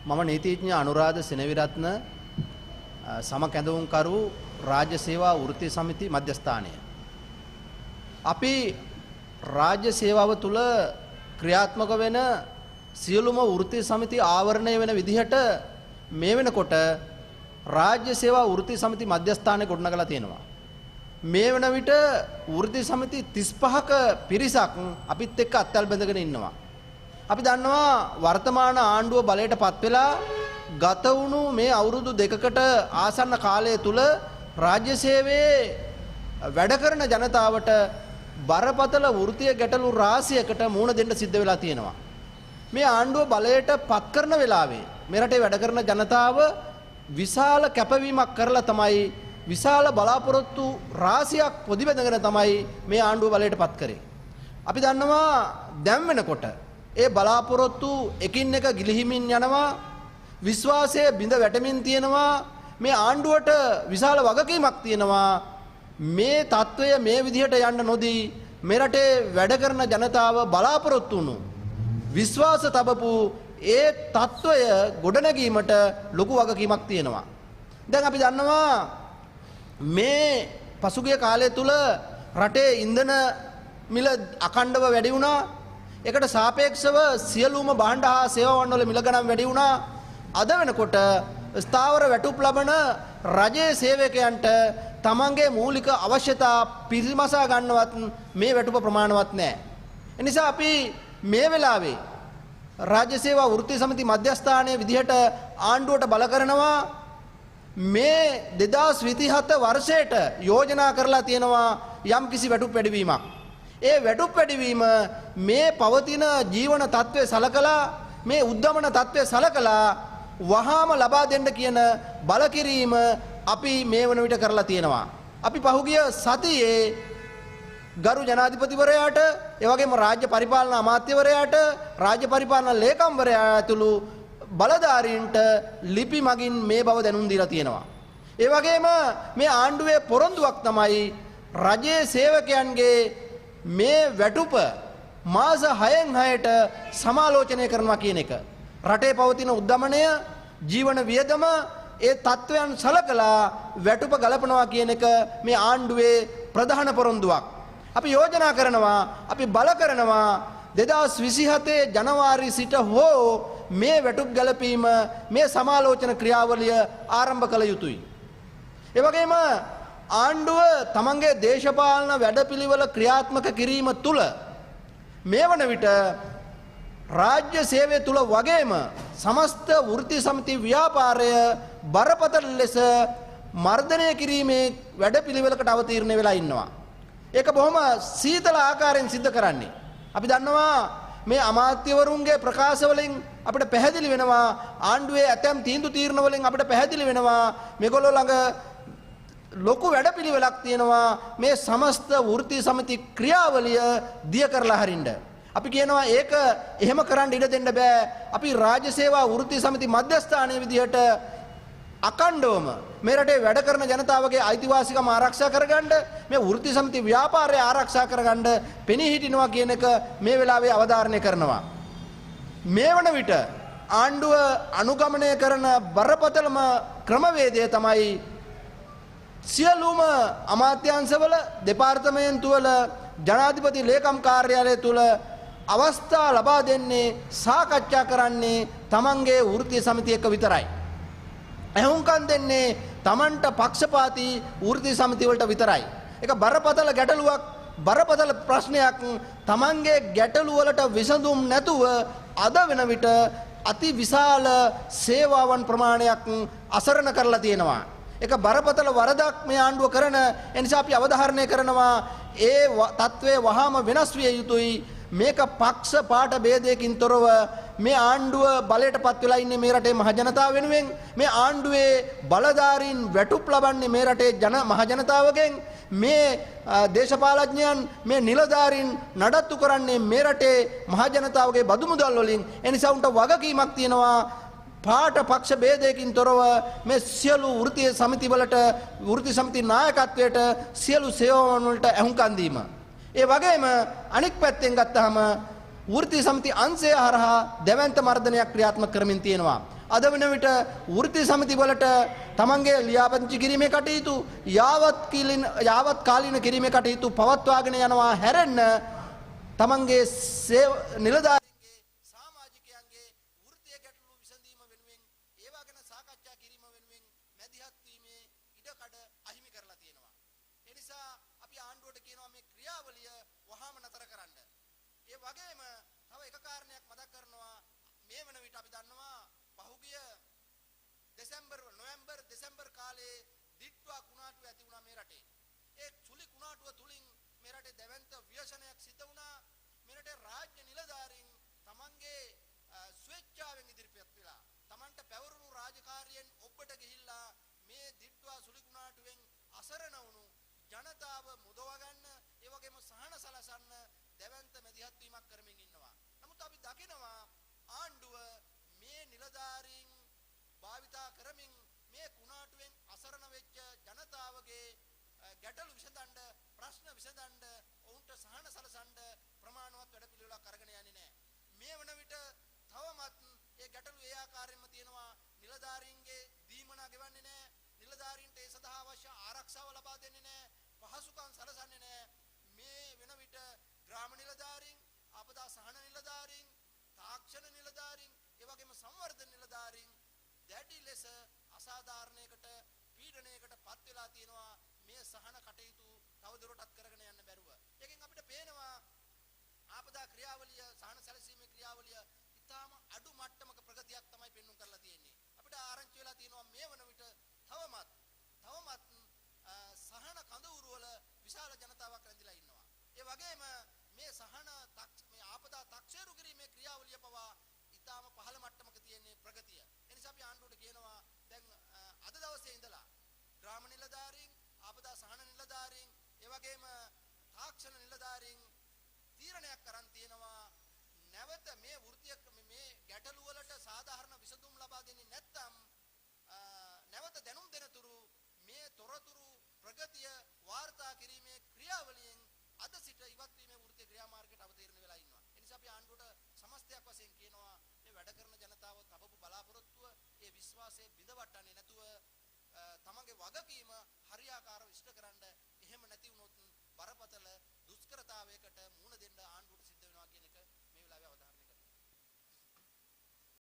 මම නීතිඥ අනුරාධ සෙනවිරත්න සමකැඳවුම්කරු රාජ්‍ය සේවා වෘත්ති සමිති මධ්‍යස්ථානය. අපි රාජ්‍ය සේවාව තුළ ක්‍රියාත්මක වෙන සියලුම වෘත්ති සමිති ආවරණය වෙන විදිහට මේ වෙනකොට රාජ්‍ය සේවා වෘත්ති සමිති මධ්‍යස්ථානය ගොඩනගලා තියෙනවා. මේ වන විට වෘත්ති සමිති 35ක පිරිසක් අපිත් එක්ක අත්අල් බැඳගෙන ඉන්නවා. අපි දන්නවා වර්තමාන ආණ්ඩුව බලයට පත් වෙලා ගත වුණු මේ අවුරුදු දෙකකට ආසන්න කාලය තුල රාජ්‍ය සේවයේ වැඩ කරන ජනතාවට බරපතල වෘත්තීය ගැටලු රාශියකට මුහුණ දෙන්න සිද්ධ වෙලා තියෙනවා. මේ ආණ්ඩුව බලයට පත් කරන වෙලාවේ මේ රටේ වැඩ කරන ජනතාව විශාල කැපවීමක් කරලා තමයි විශාල බලාපොරොත්තු රාශියක් පොදි බැඳගෙන තමයි මේ ආණ්ඩුව බලයට පත් කරේ. අපි දන්නවා දැන් වෙනකොට ඒ බලාපොරොත්තු එකින් එක ගිලිහිමින් යනවා. විශ්වාසය බිඳ වැටෙමින් තියෙනවා. මේ ආණ්ඩුවට විශාල වගකීමක් තියෙනවා. මේ తত্ত্বය මේ විදිහට යන්න නොදී මේ රටේ වැඩ කරන ජනතාව බලාපොරොත්තු වුණු විශ්වාස තබපු ඒ తত্ত্বය ගොඩනැගීමට ලොකු වගකීමක් තියෙනවා. දැන් අපි දන්නවා මේ පසුගිය කාලය තුල රටේ ඉන්ධන මිල අඛණ්ඩව වැඩි වුණා. ඒකට සාපේක්ෂව සියලුම භාණ්ඩ හා සේවාවන් වල මිල ගණන් වැඩි වුණා. අද වෙනකොට ස්ථාවර වැටුප් ලබන රජයේ සේවකයන්ට තමන්ගේ මූලික අවශ්‍යතා පිරිමසා ගන්නවත් මේ වැටුප ප්‍රමාණවත් නැහැ. ඒ නිසා අපි මේ වෙලාවේ රාජ්‍ය සේවා වෘත්ති සමිති මධ්‍යස්ථානයේ විදිහට ආණ්ඩුවට බල කරනවා මේ 2027 වර්ෂයට යෝජනා කරලා තියෙනවා යම් කිසි වැටුප් වැඩිවීමක්. ඒ වැටුප් වැඩිවීම මේ පවතින ජීවන තත්ත්වය සලකලා මේ උද්දමන තත්ත්වය සලකලා වහාම ලබා දෙන්න කියන බලකිරීම අපි මේ වන විට කරලා තියෙනවා. අපි පහුගිය සතියේ ගරු ජනාධිපතිවරයාට එවැගේම රාජ්‍ය පරිපාලන අමාත්‍යවරයාට රාජ්‍ය පරිපාලන ලේකම්වරයා ඇතුළු බලධාරීන්ට ලිපි මගින් මේ බව දැනුම් දීලා තියෙනවා. ඒ වගේම මේ ආණ්ඩුවේ පොරොන්දුවක් තමයි රජයේ සේවකයන්ගේ මේ වැටුප මාස 6න් 6ට සමාලෝචනය කරනවා කියන එක. රටේ පවතින උද්දමනය ජීවන වියදම ඒ තත්වයන් සලකලා වැටුප ගලපනවා කියන එක මේ ආණ්ඩුවේ ප්‍රධාන පොරොන්දුවක්. අපි යෝජනා කරනවා අපි බල කරනවා 2027 ජනවාරි සිට හෝ මේ වැටුප් ගැලපීම මේ සමාලෝචන ක්‍රියාවලිය ආරම්භ කළ යුතුයි. ඒ වගේම ආණ්ඩුව තමන්ගේ දේශපාලන වැඩපිළිවෙල ක්‍රියාත්මක කිරීම තුළ මේ වන විට රාජ්‍ය සේවය තුළ වගේම සමස්ත වෘත්ති සමිති ව්‍යාපාරය බරපතල ලෙස මර්ධනය කිරීමේ වැඩපිළිවෙලකට අවතීර්ණ වෙලා ඉන්නවා. ඒක බොහොම සීතල ආකාරයෙන් සිද්ධ කරන්නේ. අපි දන්නවා මේ අමාත්‍යවරුන්ගේ ප්‍රකාශ වලින් අපිට පැහැදිලි වෙනවා ආණ්ඩුවේ ඇතැම් තීන්දුව තීරණ වලින් අපිට පැහැදිලි වෙනවා මේගොල්ලෝ ළඟ ලොකු වැඩපිළිවෙලක් තියෙනවා මේ සමස්ත වෘත්ති සමිති ක්‍රියාවලිය දිය කරලා හරින්න. අපි කියනවා ඒක එහෙම කරන්න ඉඩ දෙන්න බෑ. අපි රාජ්‍ය සේවා වෘත්ති සමිති මධ්‍යස්ථානයේ විදිහට අකණ්ඩවම මේ රටේ වැඩ කරන ජනතාවගේ අයිතිවාසිකම් ආරක්ෂා කරගන්න මේ වෘත්ති සමිති ව්‍යාපාරය ආරක්ෂා කරගන්න පෙනී හිටිනවා කියන එක මේ වෙලාවේ අවධාරණය කරනවා. මේ වන විට ආණ්ඩුව අනුගමනය කරන බරපතලම ක්‍රමවේදය තමයි සියලුම අමාත්‍යාංශවල දෙපාර්තමේන්තුවල ජනාධිපති ලේකම් කාර්යාලය තුල අවස්ථා ලබා දෙන්නේ සාකච්ඡා කරන්නේ තමන්ගේ වෘත්තීය සමිතිය එක්ක විතරයි. එහුම්කම් දෙන්නේ තමන්ට පක්ෂපාතී වෘත්තීය සමිතිය වලට විතරයි. ඒක බරපතල ගැටලුවක් බරපතල ප්‍රශ්නයක් තමන්ගේ ගැටලු වලට විසඳුම් නැතුව අද වෙන විට අති විශාල සේවාවන් ප්‍රමාණයක් අසරණ කරලා තියෙනවා. ඒක බරපතල වරදක් මේ ආණ්ඩුව කරන නිසා අපි අවධාරණය කරනවා ඒ තත්වයේ වහාම වෙනස් විය යුතුයි. මේක පක්ෂ පාට ભેදයකින් තොරව මේ ආණ්ඩුව බලයට පත් වෙලා ඉන්නේ මේ රටේ මහ ජනතාව වෙනුවෙන්. මේ ආණ්ඩුවේ බලධාරීන් වැටුප් ලබන්නේ මේ රටේ මහ ජනතාවගෙන්. මේ දේශපාලඥයන් මේ නිලධාරීන් නඩත්තු කරන්නේ මේ රටේ මහ ජනතාවගේ බදු මුදල් වලින්. ඒ නිසා උන්ට වගකීමක් තියෙනවා පාට පක්ෂ ભેදයකින් තොරව මේ සියලු වෘත්තීය සමිති වලට වෘත්ති සමිති නායකත්වයට සියලු සේවාවන් වලට අහුම්කම් දීම. ඒ වගේම අනික් පැත්තෙන් ගත්තාම වෘත්තීය සමිති අංශය හරහා දැවැන්ත මර්ධනයක් ක්‍රියාත්මක කරමින් තියෙනවා. අද වෙන විට වෘත්ති සමිති වලට තමන්ගේ ලියාපදිංචි කිරීමේ කටයුතු යාවත් කාලීන කිරීමේ කටයුතු පවත්වාගෙන යනවා හැරෙන්න තමන්ගේ නිලධාරීන්ගේ සමාජිකයන්ගේ වෘත්තීය ගැටලු විසඳීම වෙනුවෙන් ඒවා ගැන සාකච්ඡා කිරීම වෙනුවෙන් මැදිහත් වීමේ ඉඩකඩ අහිමි කරලා තියෙනවා. ඒ නිසා අපි ආණ්ඩුවට කියනවා මේ ක්‍රියාවලිය වහාම නතර කරන්න. ඒ වගේම තව එක කාරණයක් මතක් කරනවා මේ වන විට අපි දන්නවා පහුගිය නොවැම්බර් දෙසැම්බර් කාලේ දිට්වා කුණාටුව ඇති වුණා මේ රටේ. ඒ සුලි කුණාටුව තුලින් මේ රටේ දැවැන්ත ව්‍යසනයක් සිදු වුණා. මේ රටේ රාජ්‍ය නිලධාරීන් තමන්ගේ ස්වේච්ඡාවෙන් ඉදිරිපත් වෙලා තමන්ට පැවරුණු රාජකාරියෙන් ඔබට ගිහිල්ලා මේ දිට්වා සුලි කුණාටුවෙන් අසරණ වුණු ජනතාව මුදව ගන්න ඒ වගේම සහන සලසන්න දැවැන්ත මැදිහත් වීමක් කරමින් ඉන්නවා. නමුත් අපි දකිනවා ආණ්ඩුව මේ නිලධාරීන් භාවිතා කරමින් මේ කුණාටුවෙන් අසරණ වෙච්ච ජනතාවගේ ගැටලු විසඳන්න ප්‍රශ්න විසඳන්න ඔවුන්ට සහන සලසන්න ප්‍රමාණවත් වැඩපිළිවෙලක් අරගෙන යන්නේ නැහැ. මේ වන විට තවමත් ඒ ගැටලු ඒ ආකාරයෙන්ම තියෙනවා. නිලධාරීන්ගේ දීමනා ගෙවන්නේ නැහැ. නිලධාරීන්ට ඒ සඳහා අවශ්‍ය ආරක්ෂාව ලබා දෙන්නේ නැහැ. පහසුකම් සලසන්නේ නැහැ. මේ වෙන විට ග්‍රාම නිලධාරීන්, ආපදා සහන නිලධාරීන්, තාක්ෂණ නිලධාරීන්, ඒ වගේම සංවර්ධන නිලධාරීන් දැඩි ලෙස අසාධාරණයකට පීඩනයකට පත් වෙලා තියෙනවා. මේ සහන කටයුතු තවදුරටත් කරගෙන යන්න බැරුව. ඒකෙන් අපිට පේනවා ආපදා ක්‍රියාවලිය, සහන සැලසීමේ ක්‍රියාවලිය ඉතාම අඩු මට්ටමක ප්‍රගතියක් තමයි පෙන්වන්න කරලා තියෙන්නේ. අපිට ආරංචි වෙලා තියෙනවා මේ වන විට තවමත් සහන කඳවුරු වල විශාල ජනතාවක් රැඳිලා ඉන්නවා. ඒ වගේම මේ මේ ආපදා තක්සේරු කිරීමේ ක්‍රියාවලිය පවා ඉතාම පහළ මට්ටමක තියෙන්නේ ප්‍රගතිය. ඒ නිසා අපි ආණ්ඩුවට කියනවා දැන් අද දවසේ ඉඳලා ග්‍රාම නිලධාරීන්, ආපදා සහන නිලධාරීන්, ඒ වගේම තාක්ෂණ නිලධාරීන් තීරණයක් කරන් තියෙනවා නැවත මේ මේ ගැටලු වලට සාධාරණ විසඳුම් ලබා දෙන්නේ නැත්නම් නැවත දැනුම් දෙනතුරු මේ තොරතුරු ප්‍රගතිය වාර්තා කිරීමේ ක්‍රියාවලියෙන් අද සිට ඉවත් වීමේ වෘත්තීය ක්‍රියාමාර්ගයට අවතීර්ණ වෙලා ඉන්නවා. ඒ නිසා අපි ආණ්ඩුවට සමස්තයක් වශයෙන් කියනවා මේ වැඩ කරන ජනතාව තබපු බලාපොරොත්තුව ඒ විශ්වාසය බිඳවට්ටන්නේ නැතුව තමන්ගේ වගකීම හරියාකාරව ඉෂ්ට කරන්න. එහෙම නැති වුණොත් බරපතල දුෂ්කරතාවයකට මුහුණ